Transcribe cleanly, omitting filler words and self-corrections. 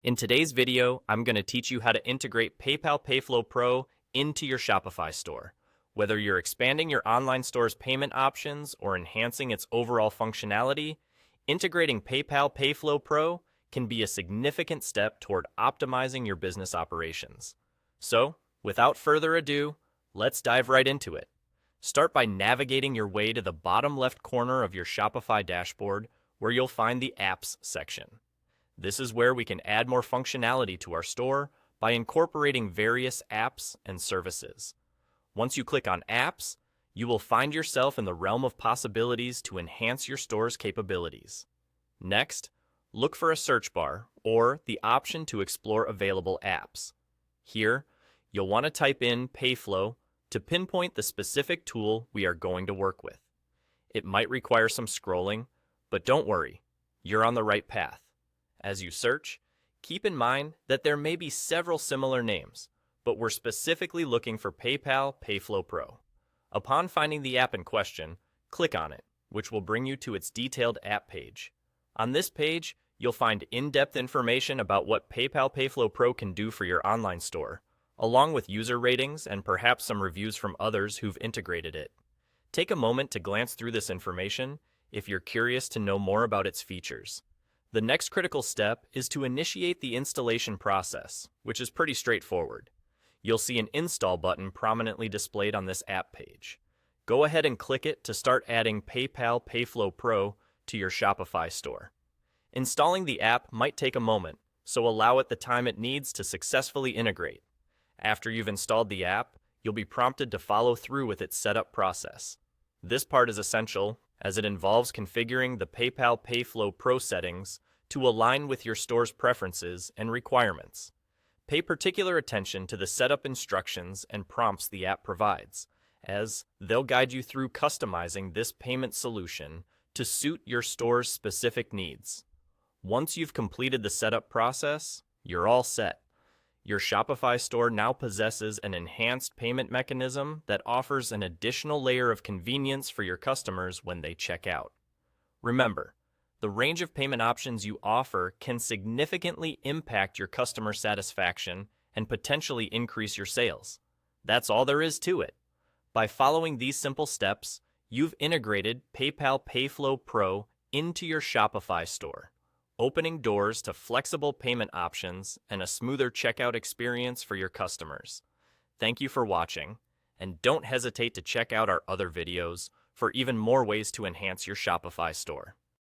In today's video, I'm going to teach you how to integrate PayPal Payflow Pro into your Shopify store. Whether you're expanding your online store's payment options or enhancing its overall functionality, integrating PayPal Payflow Pro can be a significant step toward optimizing your business operations. So, without further ado, let's dive right into it. Start by navigating your way to the bottom left corner of your Shopify dashboard, where you'll find the Apps section. This is where we can add more functionality to our store by incorporating various apps and services. Once you click on Apps, you will find yourself in the realm of possibilities to enhance your store's capabilities. Next, look for a search bar or the option to explore available apps. Here, you'll want to type in Payflow to pinpoint the specific tool we are going to work with. It might require some scrolling, but don't worry, you're on the right path. As you search, keep in mind that there may be several similar names, but we're specifically looking for PayPal Payflow Pro. Upon finding the app in question, click on it, which will bring you to its detailed app page. On this page, you'll find in-depth information about what PayPal Payflow Pro can do for your online store, along with user ratings and perhaps some reviews from others who've integrated it. Take a moment to glance through this information if you're curious to know more about its features. The next critical step is to initiate the installation process, which is pretty straightforward. You'll see an install button prominently displayed on this app page. Go ahead and click it to start adding PayPal Payflow Pro to your Shopify store. Installing the app might take a moment, so allow it the time it needs to successfully integrate. After you've installed the app, you'll be prompted to follow through with its setup process. This part is essential, as it involves configuring the PayPal Payflow Pro settings to align with your store's preferences and requirements. Pay particular attention to the setup instructions and prompts the app provides, as they'll guide you through customizing this payment solution to suit your store's specific needs. Once you've completed the setup process, you're all set. Your Shopify store now possesses an enhanced payment mechanism that offers an additional layer of convenience for your customers when they check out. Remember, the range of payment options you offer can significantly impact your customer satisfaction and potentially increase your sales. That's all there is to it. By following these simple steps, you've integrated PayPal Payflow Pro into your Shopify store, opening doors to flexible payment options and a smoother checkout experience for your customers. Thank you for watching, and don't hesitate to check out our other videos for even more ways to enhance your Shopify store.